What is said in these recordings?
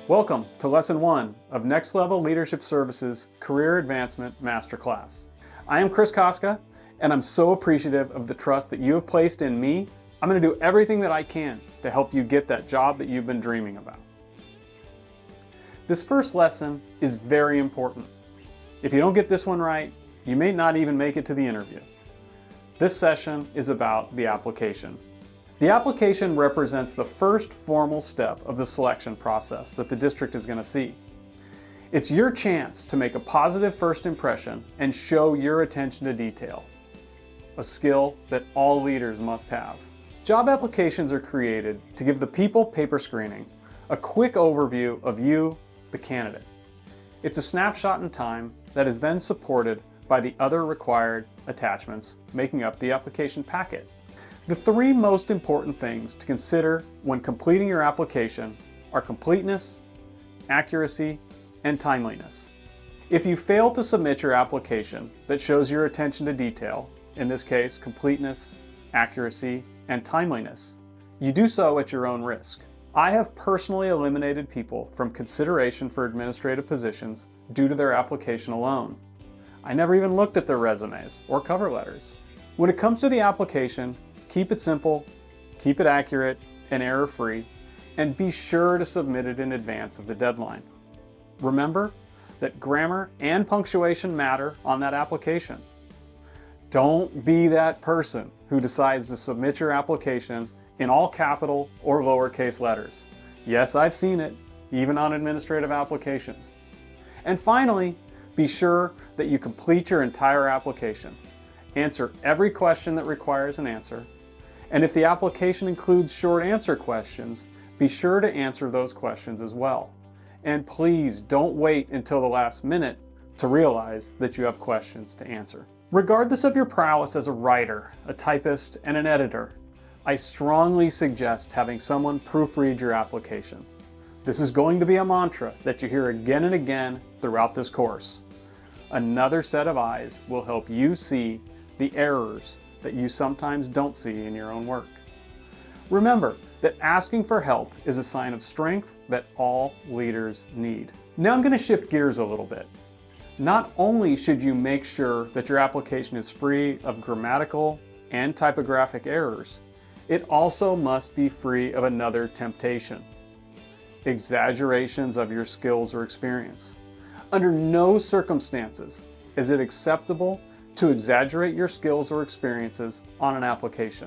Welcome to Lesson 1 of Next Level Leadership Services Career Advancement Masterclass. I am Chris Koska, and I'm so appreciative of the trust that you have placed in me. I'm going to do everything that I can to help you get that job that you've been dreaming about. This first lesson is very important. If you don't get this one right, you may not even make it to the interview. This session is about the application. The application represents the first formal step of the selection process that the district is going to see. It's your chance to make a positive first impression and show your attention to detail, a skill that all leaders must have. Job applications are created to give the people paper screening a quick overview of you, the candidate. It's a snapshot in time that is then supported by the other required attachments making up the application packet. The three most important things to consider when completing your application are completeness, accuracy, and timeliness. If you fail to submit your application that shows your attention to detail, in this case completeness, accuracy, and timeliness, you do so at your own risk. I have personally eliminated people from consideration for administrative positions due to their application alone. I never even looked at their resumes or cover letters. When it comes to the application, keep it simple, keep it accurate and error-free, and be sure to submit it in advance of the deadline. Remember that grammar and punctuation matter on that application. Don't be that person who decides to submit your application in all capital or lowercase letters. Yes, I've seen it, even on administrative applications. And finally, be sure that you complete your entire application. Answer every question that requires an answer. And if the application includes short answer questions, be sure to answer those questions as well. And please don't wait until the last minute to realize that you have questions to answer. Regardless of your prowess as a writer, a typist, and an editor, I strongly suggest having someone proofread your application. This is going to be a mantra that you hear again and again throughout this course. Another set of eyes will help you see the errors that you sometimes don't see in your own work. Remember that asking for help is a sign of strength that all leaders need. Now I'm going to shift gears a little bit. Not only should you make sure that your application is free of grammatical and typographic errors, it also must be free of another temptation: exaggerations of your skills or experience. Under no circumstances is it acceptable to exaggerate your skills or experiences on an application.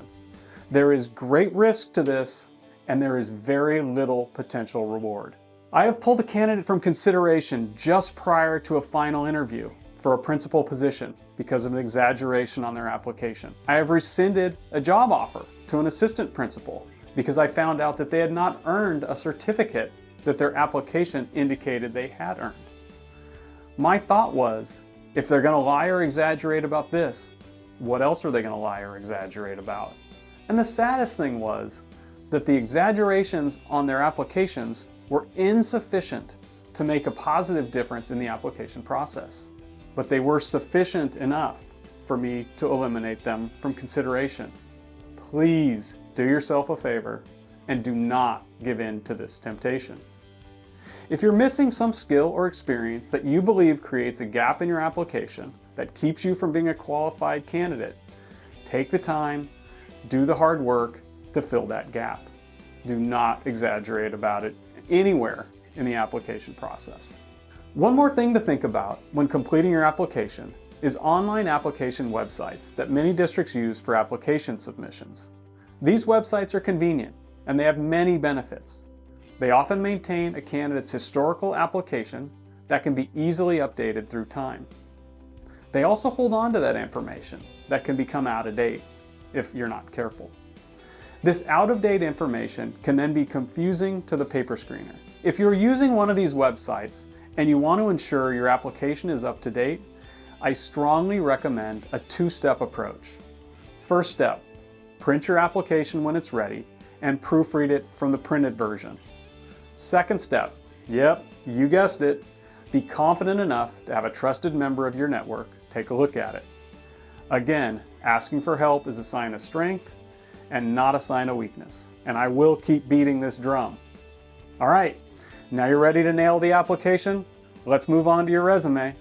There is great risk to this, and there is very little potential reward. I have pulled a candidate from consideration just prior to a final interview for a principal position because of an exaggeration on their application. I have rescinded a job offer to an assistant principal because I found out that they had not earned a certificate that their application indicated they had earned. My thought was, if they're going to lie or exaggerate about this, what else are they going to lie or exaggerate about? And the saddest thing was that the exaggerations on their applications were insufficient to make a positive difference in the application process. But they were sufficient enough for me to eliminate them from consideration. Please do yourself a favor and do not give in to this temptation. If you're missing some skill or experience that you believe creates a gap in your application that keeps you from being a qualified candidate, take the time, do the hard work to fill that gap. Do not exaggerate about it anywhere in the application process. One more thing to think about when completing your application is online application websites that many districts use for application submissions. These websites are convenient and they have many benefits. They often maintain a candidate's historical application that can be easily updated through time. They also hold on to that information that can become out of date if you're not careful. This out-of-date information can then be confusing to the paper screener. If you're using one of these websites and you want to ensure your application is up to date, I strongly recommend a two-step approach. First step, print your application when it's ready and proofread it from the printed version. Second step, yep, you guessed it, be confident enough to have a trusted member of your network take a look at it. Again, asking for help is a sign of strength and not a sign of weakness, and I will keep beating this drum. All right, Now you're ready to nail the application? Let's move on to your resume.